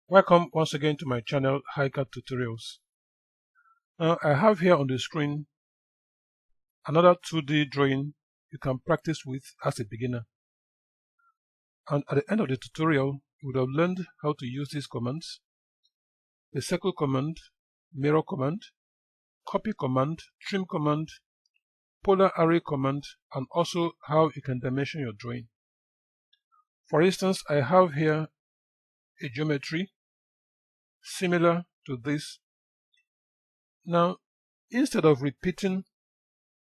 Welcome once again to my channel, HiCAD Tutorials. Now I have here on the screen another 2D drawing you can practice with as a beginner. And at the end of the tutorial, you would have learned how to use these commands: the circle command, mirror command, copy command, trim command, polar array command, and also how you can dimension your drawing. For instance, I have here a geometry similar to this. Now, instead of repeating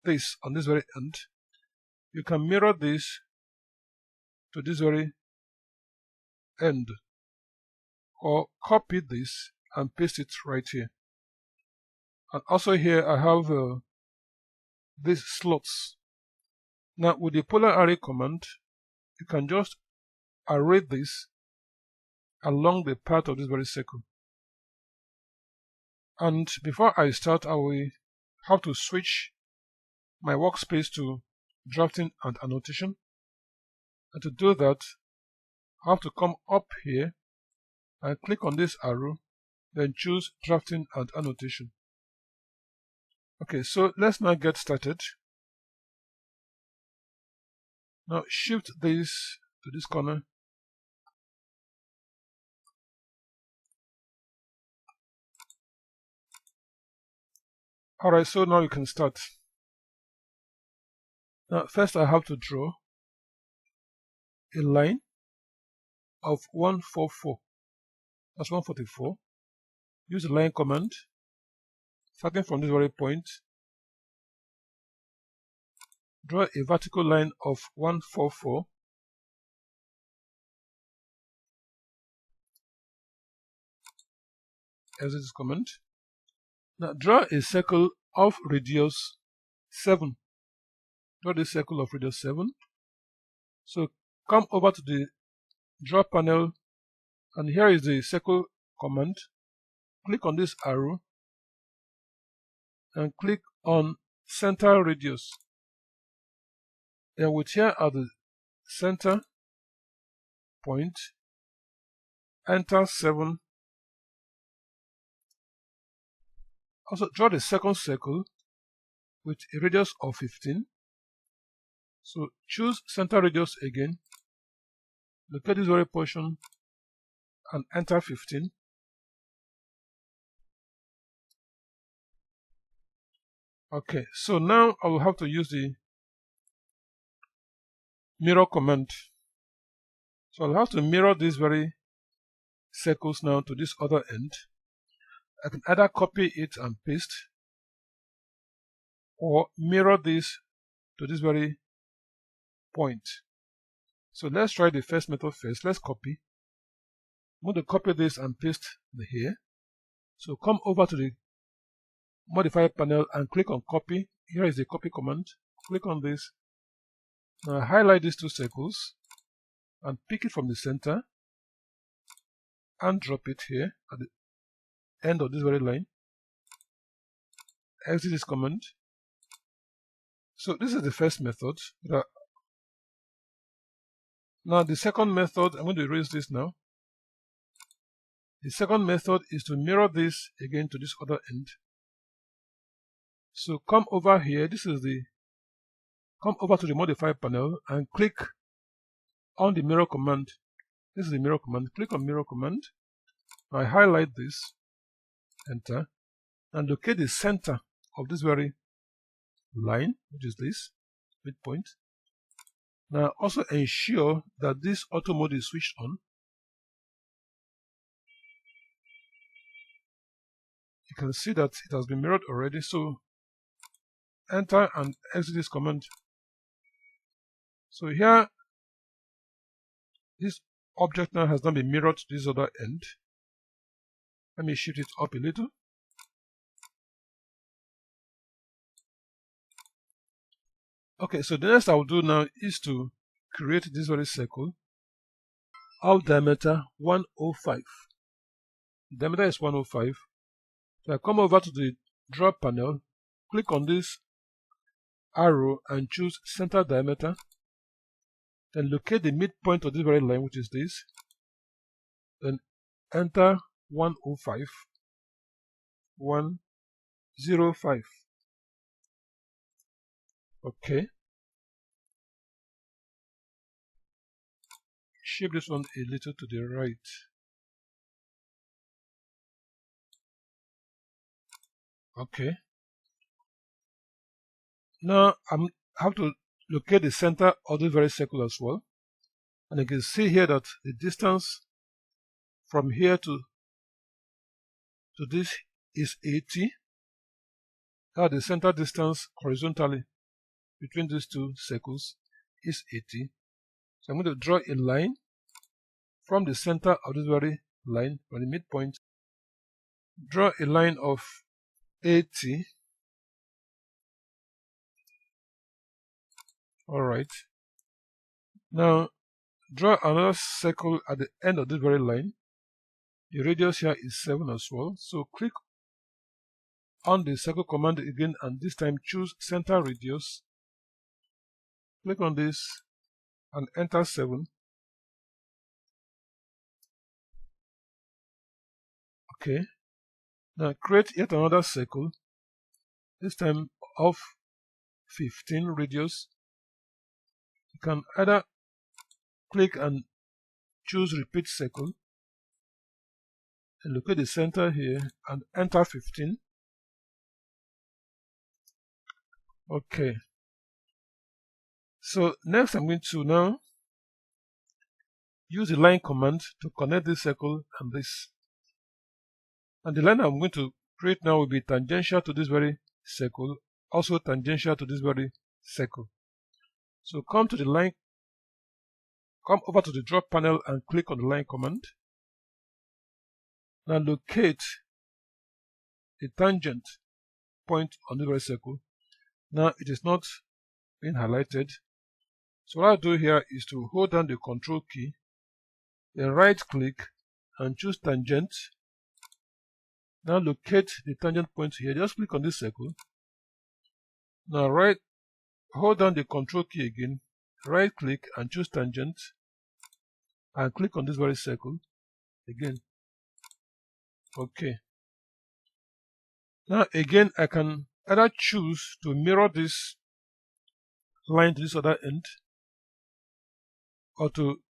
this on this very end, you can mirror this to this very end, or copy this and paste it right here. And also here I have these slots. Now with the polar array command, you can just array this along the path of this very circle. And before I start, I will have to switch my workspace to drafting and annotation. And to do that, I have to come up here and click on this arrow, then choose drafting and annotation. Okay, so let's now get started. Now shift this to this corner. Alright, so now you can start. Now first I have to draw a line of 144. That's 144. Use the line command, starting from this very point. Draw a vertical line of 144. Exit this command. Now draw a circle of radius 7. Draw this circle of radius 7. So come over to the draw panel, and here is the circle command. Click on this arrow and click on center radius. Then with here at the center point, enter 7. Also draw the second circle with a radius of 15. So choose center radius again, locate this very portion and enter 15. Okay, so now I will have to use the mirror command. So I'll have to mirror these very circles now to this other end. I can either copy it and paste, or mirror this to this very point. So let's try the first method first. Let's copy. I'm going to copy this and paste here. So come over to the modify panel and click on copy. Here is the copy command. Click on this. Now highlight these two circles and pick it from the center and drop it here at the end of this very line. Exit this command. So this is the first method. Now the second method, I'm going to erase this now. The second method is to mirror this again to this other end. So come over here, come over to the modify panel and click on the mirror command. This is the mirror command. Click on mirror command. I highlight this, enter, and locate the center of this very line, which is this midpoint. Now also ensure that this auto mode is switched on. You can see that it has been mirrored already, so enter and exit this command. So here, this object now has now been mirrored to this other end. Let me shift it up a little. Okay, so the next I will do now is to create this very circle of diameter 105. Diameter is 105. So I come over to the draw panel, click on this arrow and choose center diameter. Then locate the midpoint of this very line, which is this. Then enter 105, 105. Okay. Shape this one a little to the right. Okay. Now I have to locate the center of the very circle as well. And you can see here that the distance from here to this is 80. Now the center distance horizontally between these two circles is 80. So I'm going to draw a line from the center of this very line, from the midpoint. Draw a line of 80. Alright. Now draw another circle at the end of this very line. The radius here is 7 as well. So click on the circle command again, and this time choose center radius. Click on this and enter 7. Okay. Now create yet another circle, this time of 15 radius. You can either click and choose repeat circle and locate the center here and enter 15. Okay. So next I'm going to now use the line command to connect this circle and this. And the line I'm going to create now will be tangential to this very circle, also tangential to this very circle. So come to the line, come over to the draw panel and click on the line command. Now locate the tangent point on the very circle. Now it is not being highlighted. So what I'll do here is to hold down the control key, then right click and choose tangent. Now locate the tangent point here. Just click on this circle. Now hold down the control key again, right click and choose tangent and click on this very circle again. Okay. Now again I can either choose to mirror this line to this other end or to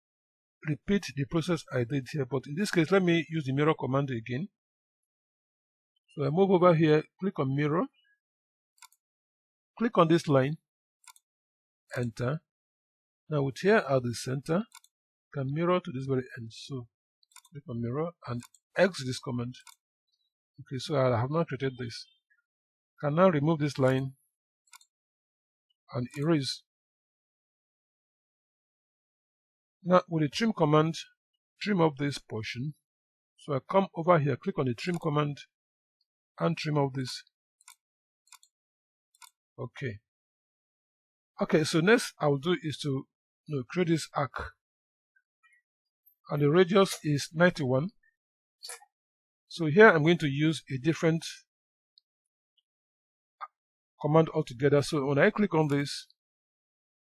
repeat the process I did here, but in this case let me use the mirror command again. So I move over here, click on mirror, click on this line, enter. Now with here at the center, can mirror to this very end. So click on mirror and exit this command. Okay, so I have not created this. Can now remove this line and erase. Now with the trim command, trim off this portion. So I come over here, click on the trim command and trim off this. Okay. Okay, so next I will do is to create this arc. And the radius is 91. So here I'm going to use a different command altogether. So when I click on this,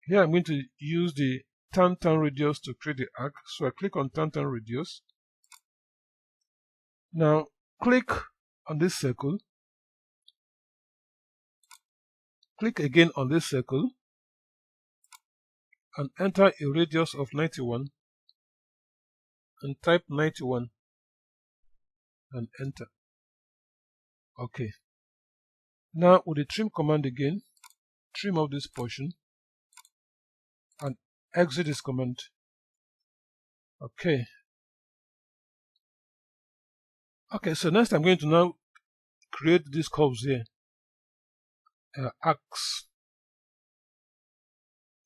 here I'm going to use the turn radius to create the arc. So I click on turn radius. Now click on this circle. Click again on this circle and enter a radius of 91 and type 91 and enter. Okay. Now with the trim command again, trim off this portion and exit this command. Okay. Okay, so next I'm going to now create these curves here, arcs.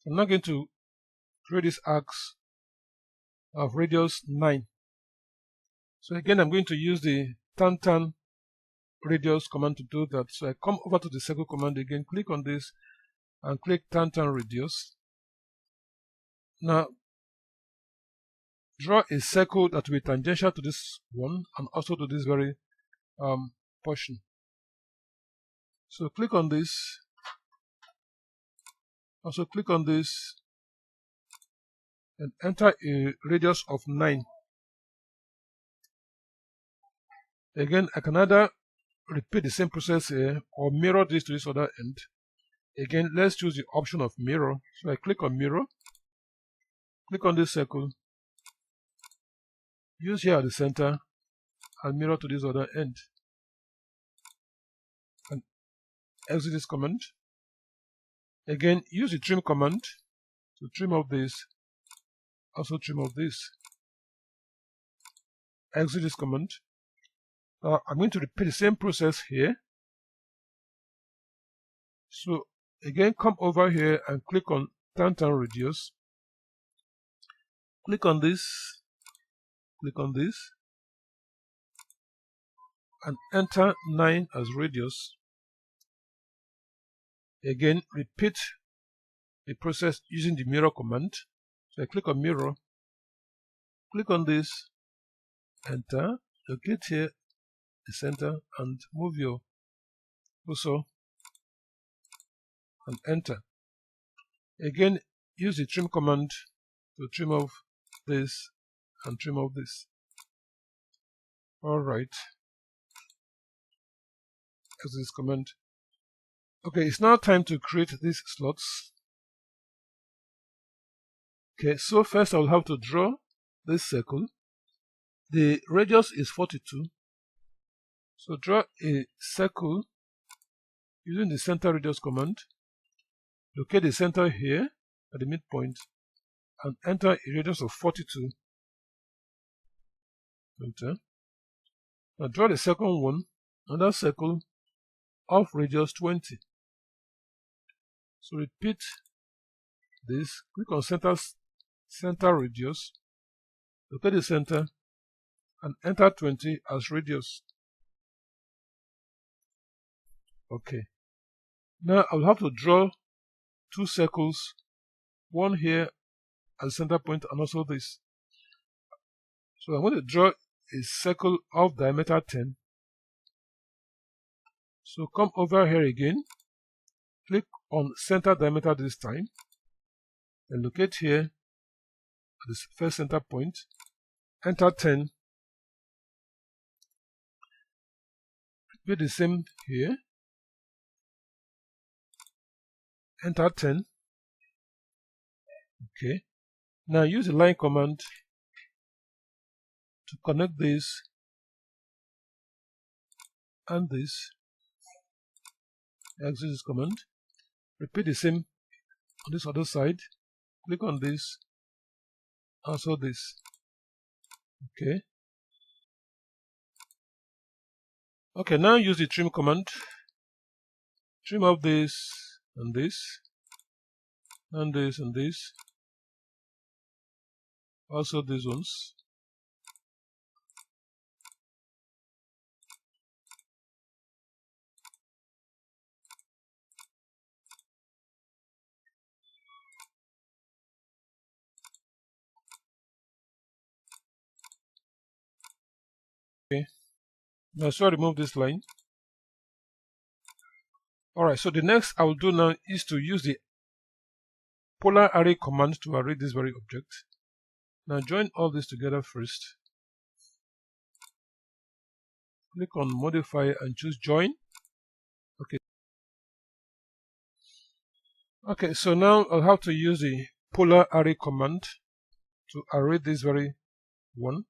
I'm now going to create these arcs of radius 9. So again I'm going to use the turn radius command to do that. So I come over to the circle command again, click on this and click turn radius. Now draw a circle that will be tangential to this one and also to this very portion. So click on this, also click on this and enter a radius of 9. Again, I can either repeat the same process here or mirror this to this other end. Again, let's choose the option of mirror. So I click on mirror, click on this circle, use here at the center, and mirror to this other end. And exit this command. Again, use the trim command to trim off this, also trim off this. Exit this command. Now I'm going to repeat the same process here. So again, come over here and click on turn radius. Click on this, and enter 9 as radius. Again, repeat the process using the mirror command. So I click on mirror, click on this, enter, locate here the center and move your cursor and enter. Again, use the trim command to trim off this and trim off this. Alright. Exit this command. Okay, it's now time to create these slots. Okay, so first I'll have to draw this circle. The radius is 42. So draw a circle using the center radius command. Locate the center here at the midpoint and enter a radius of 42. Enter. Now draw the second one, another circle of radius 20. So repeat this, click on center radius, locate the center and enter 20 as radius. Okay. Now I'll have to draw two circles, one here at the center point and also this. So I'm going to draw a circle of diameter 10. So come over here again, click on center diameter this time, and locate here at the first center point, enter 10. Repeat the same here, enter 10. Okay. Now use the line command to connect this and this. Exit this command. Repeat the same on this other side. Click on this, also this. Okay. Okay, now use the trim command. Trim off this and this, and this and this. Also these ones. Okay. Now so remove this line. Alright, so the next I will do now is to use the polar array command to array this very object. Now join all this together first. Click on modify and choose join. Okay. Okay, so now I'll have to use the polar array command to array this very one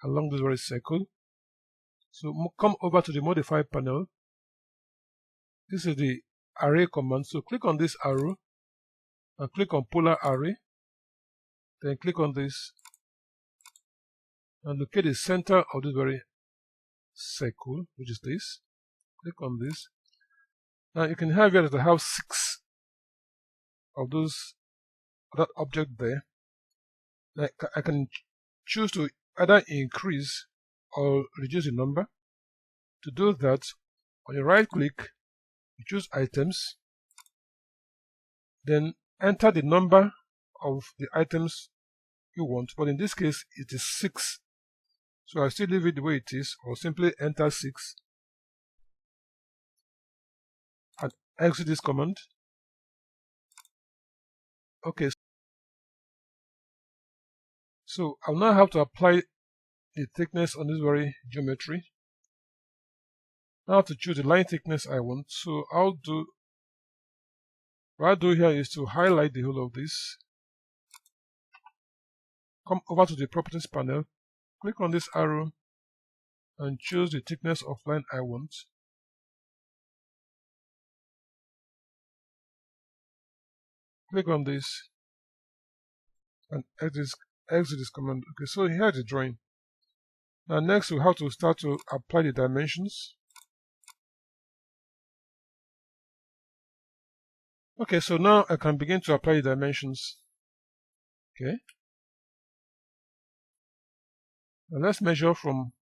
along this very circle. So come over to the modify panel. This is the array command. So click on this arrow and click on polar array. Then click on this and locate the center of this very circle, which is this. Click on this. Now you can have here to have 6 of that object there. Now I can choose to either increase or reduce the number. To do that, on your right click, you choose items, then enter the number of the items you want, but in this case it is 6. So I still leave it the way it is, or simply enter 6 and exit this command. Okay, so I'll now have to apply the thickness on this very geometry. Now to choose the line thickness I want. So what I'll do here is to highlight the whole of this. Come over to the properties panel, click on this arrow and choose the thickness of line I want. Click on this and exit this command. Okay, so here's the drawing. Now next we have to start to apply the dimensions. Okay, so now I can begin to apply the dimensions. Okay. Now let's measure from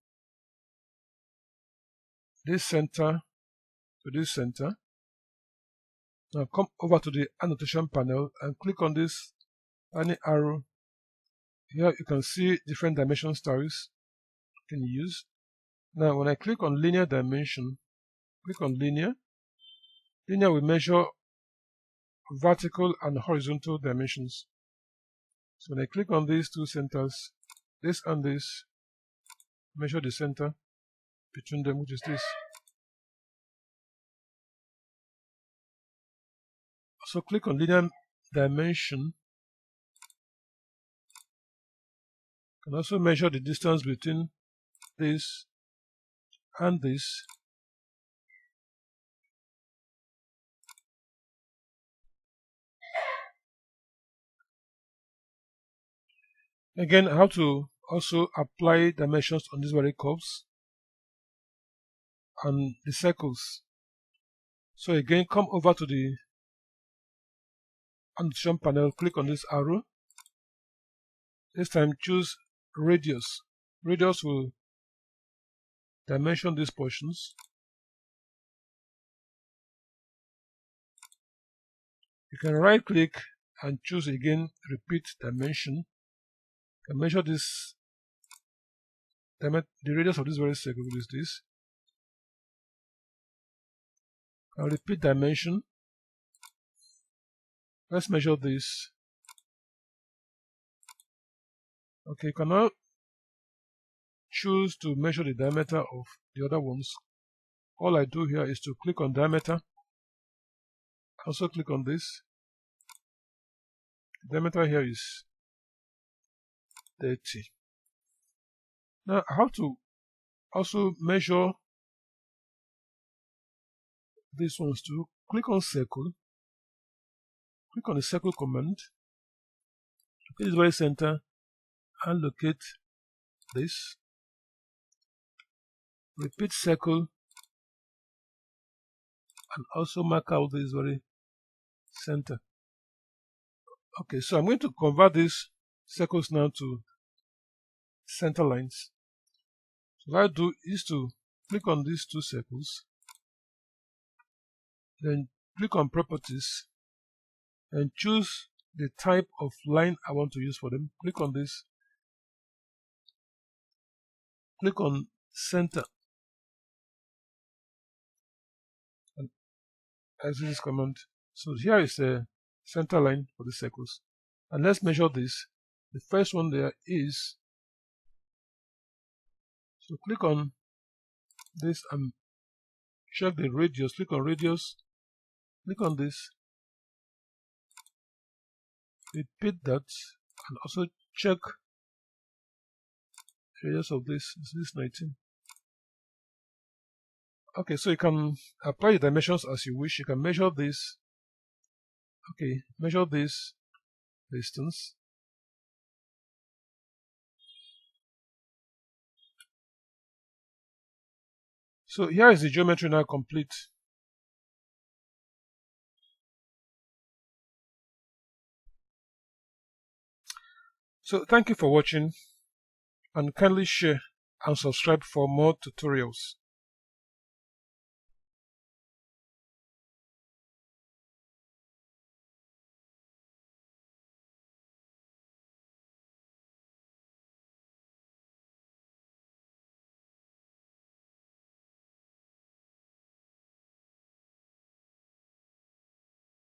this center to this center. Now come over to the annotation panel and click on this tiny arrow. Here you can see different dimension styles you can use. Now when I click on linear dimension, click on linear. Linear will measure vertical and horizontal dimensions. So when I click on these two centers, this and this, measure the center between them, which is this. So click on linear dimension. You can also measure the distance between this and this. Again, I have to also apply dimensions on these very curves and the circles. So again, come over to the annotation panel, click on this arrow. This time choose radius. Radius will dimension these portions. You can right click and choose again repeat dimension. You can measure this, the radius of this very circle is this. I'll repeat dimension. Let's measure this. Okay, you can now choose to measure the diameter of the other ones. All I do here is to click on diameter. Also click on this. The diameter here is 30. Now I have to also measure these ones too. Click on circle. Click on the circle command. Locate this very center and locate this. Repeat circle and also mark out this very center. Okay, so I'm going to convert these circles now to center lines. So what I do is to click on these two circles, then click on properties and choose the type of line I want to use for them. Click on this. Click on center. And exit this command. So here is a center line for the circles. And let's measure this. The first one there is. So click on this and check the radius. Click on radius. Click on this. Repeat that and also check the radius of this. This is 19. Okay, so you can apply the dimensions as you wish. You can measure this. Okay, measure this distance. So here is the geometry now complete. So thank you for watching and kindly share and subscribe for more tutorials.